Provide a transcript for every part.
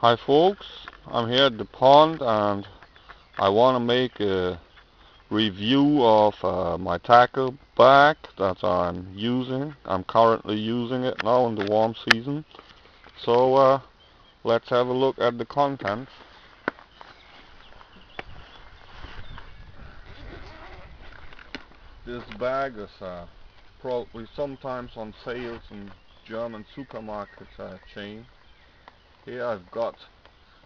Hi folks, I'm here at the pond and I want to make a review of my tackle bag that I'm currently using it now in the warm season. So let's have a look at the contents. This bag is probably sometimes on sales in German supermarkets chain. Here I've got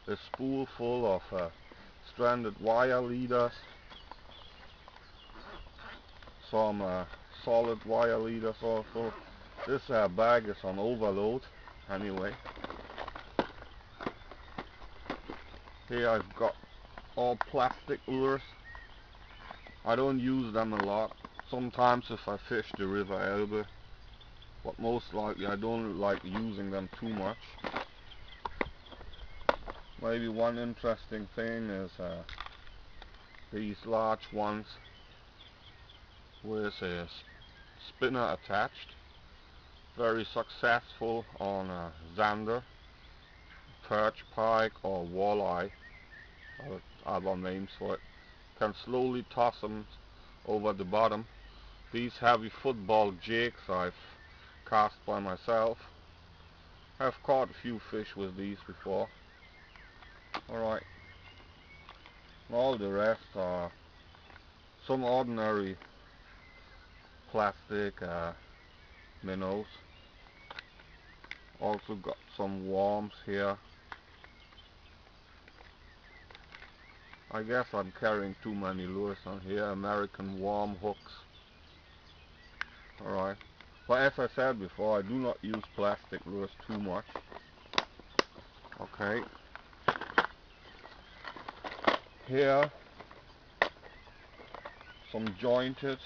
a spool full of stranded wire leaders, some solid wire leaders also. This bag is on overload anyway. Here I've got all plastic lures. I don't use them a lot. Sometimes if I fish the River Elbe, but most likely I don't like using them too much. Maybe one interesting thing is these large ones with a spinner attached. Very successful on zander, perch pike or walleye, or other names for it. Can slowly toss them over the bottom. These heavy football jigs I've cast by myself. I've caught a few fish with these before. Alright, all the rest are some ordinary plastic minnows. Also got some worms here. I guess I'm carrying too many lures on here. American worm hooks. Alright. But as I said before, I do not use plastic lures too much. Okay. Here, some jointed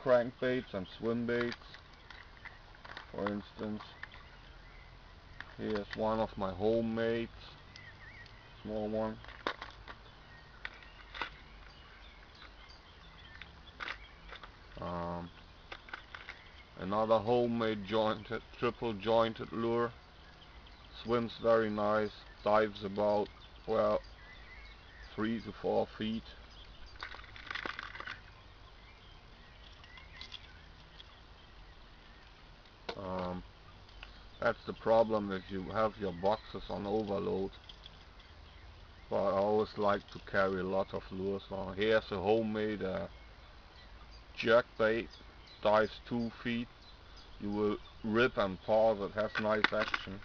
crankbaits and swim baits. For instance, here's one of my homemade, small one. Another homemade jointed, triple jointed lure. Swims very nice, dives about, well, 3 to 4 feet. That's the problem if you have your boxes on overload. But I always like to carry a lot of lures on. Here's a homemade jerk bait, dives 2 feet. You will rip and pause, it has nice action.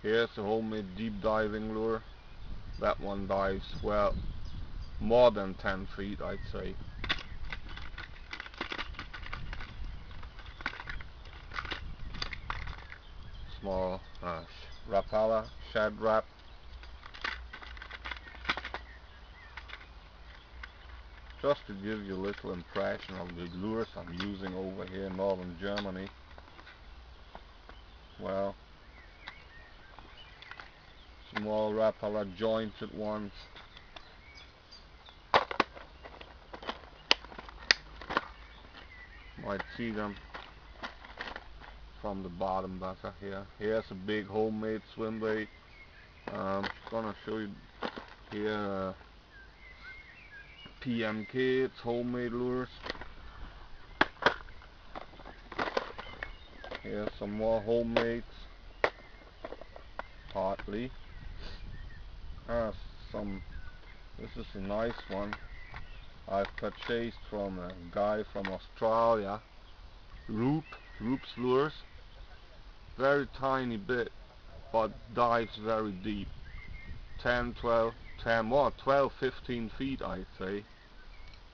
Here's a homemade deep diving lure. That one dives, well, more than 10 feet I'd say. Small Rapala shad wrap. Just to give you a little impression of the lures I'm using over here in northern Germany. Well, small Rapala jointed ones. Might see them from the bottom better here. Here's a big homemade swim bait. Gonna show you here PMK, it's homemade lures. Here's some more homemades, partly. This is a nice one I've purchased from a guy from Australia. Roop's lures. Very tiny bit, but dives very deep. 10, 12, 10 more, 12, 15 feet I'd say.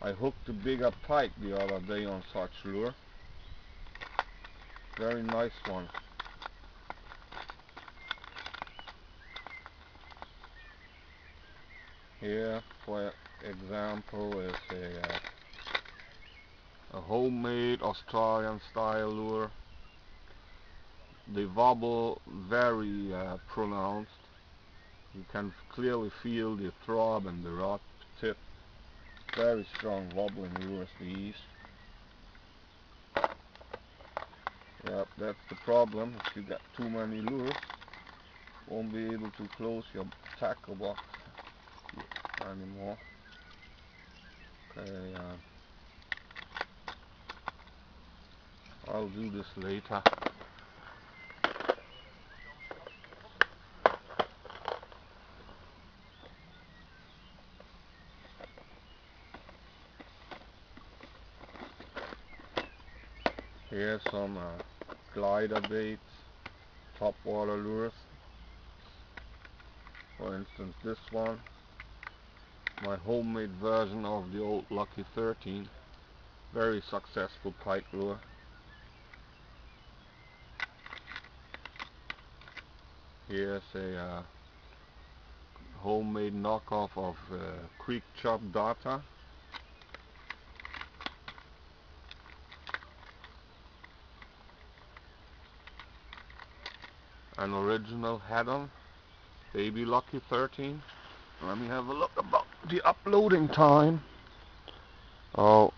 I hooked a bigger pike the other day on such lure. Very nice one. Here, for example, is a homemade Australian style lure. The wobble very pronounced. You can clearly feel the throb and the rod tip. Very strong wobbling lures these. Yep, that's the problem if you get too many lures. won't be able to close your tackle box anymore. Okay, I'll do this later. Here's some glider baits, top water lures. For instance, this one, my homemade version of the old Lucky 13, very successful pike lure. Here's a homemade knockoff of creek chop data. An original head-on, baby Lucky 13. Let me have a look about the uploading time. Oh,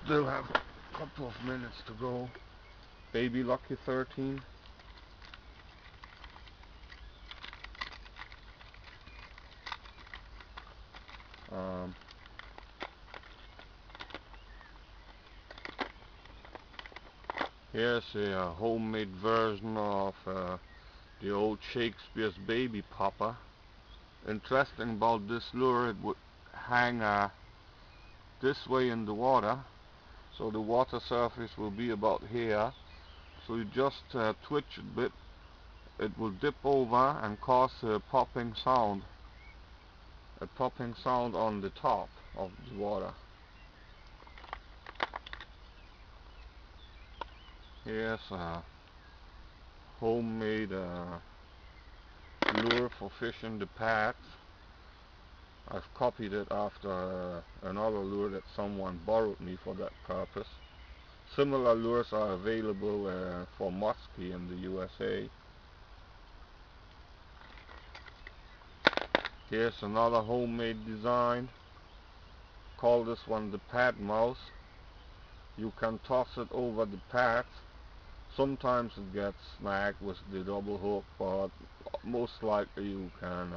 still have a couple of minutes to go. Baby Lucky 13. Here's a homemade version of the old Shakespeare's baby popper. Interesting about this lure, it would hang this way in the water, so the water surface will be about here. So you just twitch a bit, it will dip over and cause a popping sound on the top of the water. Here's a homemade lure for fishing the pads. I've copied it after another lure that someone borrowed me for that purpose. Similar lures are available for muskie in the USA. Here's another homemade design. Call this one the pad mouse. You can toss it over the pads. Sometimes it gets snagged with the double hook, but most likely you can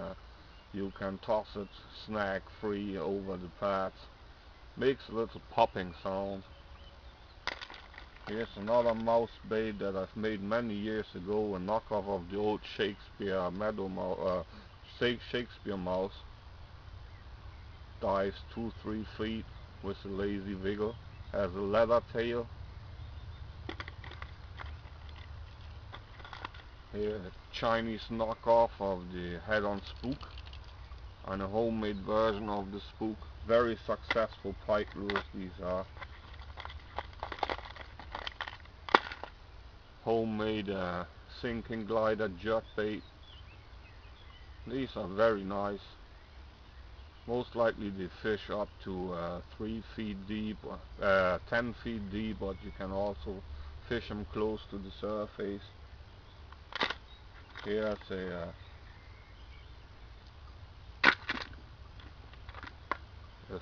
toss it snag free over the pads. Makes a little popping sound. Here's another mouse bait that I've made many years ago, a knockoff of the old Shakespeare Shakespeare mouse. Dives 2-3 feet with a lazy wiggle. Has a leather tail. Here a Chinese knockoff of the head-on spook and a homemade version of the spook. Very successful pike lures these are. Homemade sinking glider jerk bait. These are very nice. Most likely they fish up to 3 feet deep, 10 feet deep, but you can also fish them close to the surface. Here's a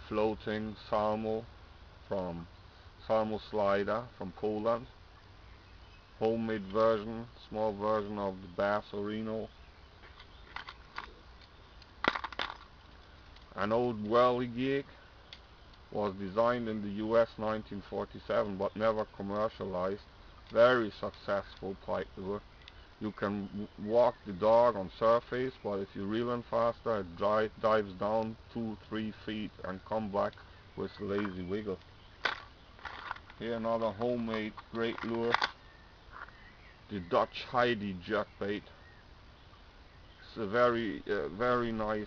floating salmo from salmo slider from Poland. Homemade version, small version of the bass orino. An old whirligig, was designed in the US 1947 but never commercialized. Very successful pike lure. You can walk the dog on surface, but if you reel in faster it dives down 2-3 feet and come back with a lazy wiggle. Here another homemade great lure, the Dutch Heidi jerkbait. It's a very nice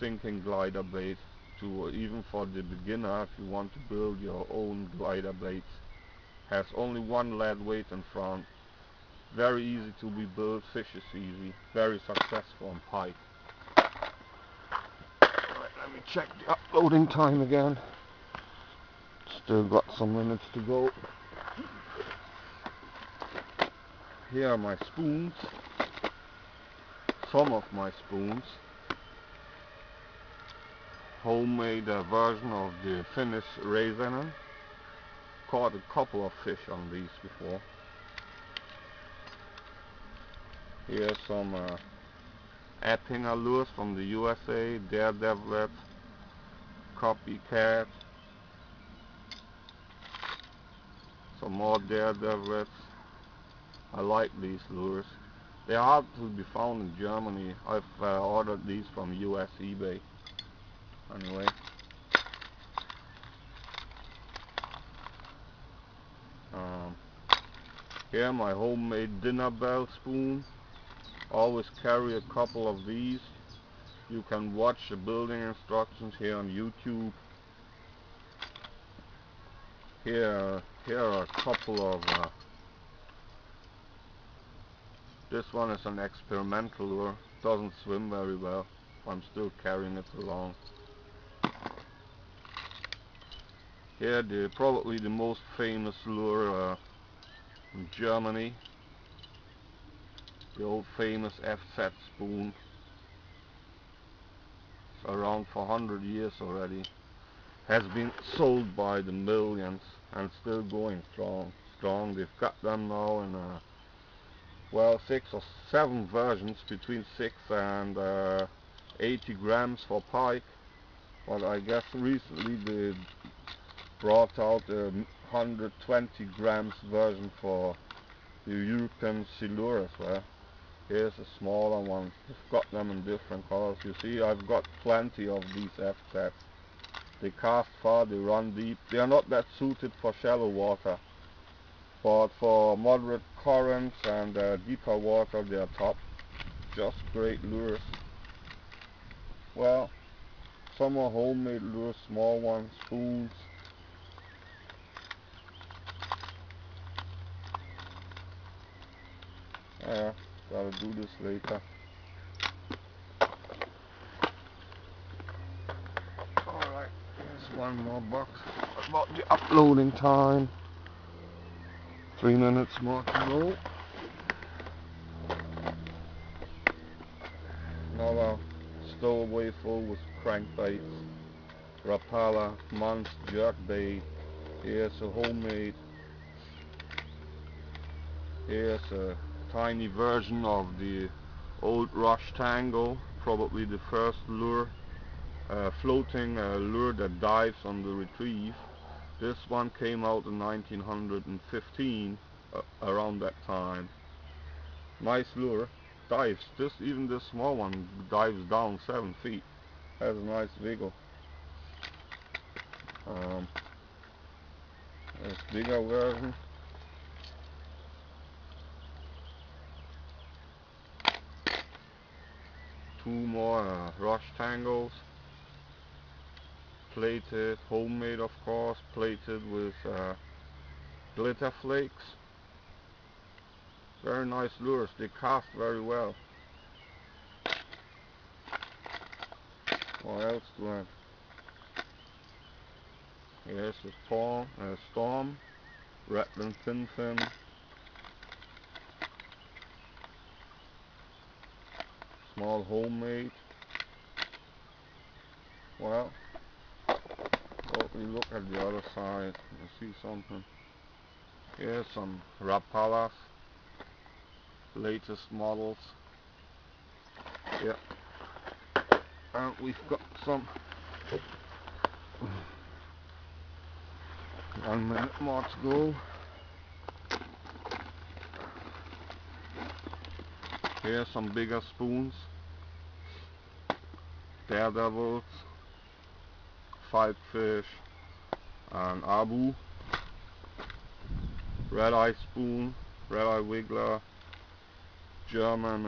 sinking glider bait, to even for the beginner if you want to build your own glider baits. Has only one lead weight in front. Very easy to be built, fishes easy, very successful on pike. Right, let me check the uploading time again. Still got some minutes to go. Here are my spoons. Some of my spoons. Homemade version of the Finnish raisin. Caught a couple of fish on these before. Here's some Eppinger lures from the USA, Daredevil, Copycat, some more Daredevils. I like these lures. They're hard to be found in Germany. I've ordered these from US eBay. Anyway. Here my homemade dinner bell spoon. Always carry a couple of these. You can watch the building instructions here on YouTube. Here are a couple of this one is an experimental lure. Doesn't swim very well. I'm still carrying it along. Here probably the most famous lure in Germany. The old famous FZ spoon. It's around for 100 years already. Has been sold by the millions and still going strong. They've got them now in well, 6 or 7 versions, between 6 and 80 grams for pike. But I guess recently they brought out a 120 grams version for the European Silure as well. Here's a smaller one. I've got them in different colors. You see, I've got plenty of these FZs. They cast far, they run deep. They are not that suited for shallow water, but for moderate currents and deeper water they are top. Just great lures. Well, some are homemade lures, small ones, spoons. Yeah, gotta do this later. Alright, here's one more box. About the uploading time. 3 minutes more to go. Another stowaway full with crankbaits, Rapala, Munch, jerkbait. Here's a homemade. Here's a tiny version of the old Rush Tango, probably the first lure, floating lure that dives on the retrieve. This one came out in 1915, around that time. Nice lure, dives. Even this small one dives down 7 feet. Has a nice wiggle. There's bigger version. Two more Rush Tangos. Plated, homemade of course, plated with glitter flakes. Very nice lures, they cast very well. What else do I have? Here's a storm, rattling fin, small homemade. Well, we look at the other side and see something. Here's some Rapalas, latest models. Yeah, and we've got some. 1 minute more to go. Here's some bigger spoons. Daredevils, Fight-Fish, and Abu. Red eye spoon, red eye wiggler, German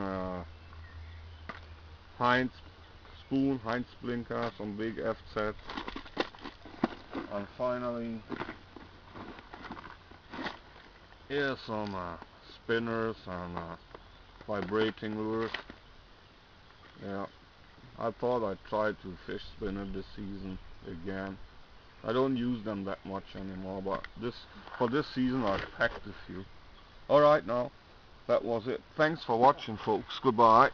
Heinz spoon, Heinz blinker, some big FZ, and finally here's some spinners and vibrating lures. Yeah, I thought I'd try to fish spinner this season again. I don't use them that much anymore, but for this season I've packed a few. Alright now, that was it. Thanks for watching folks, goodbye.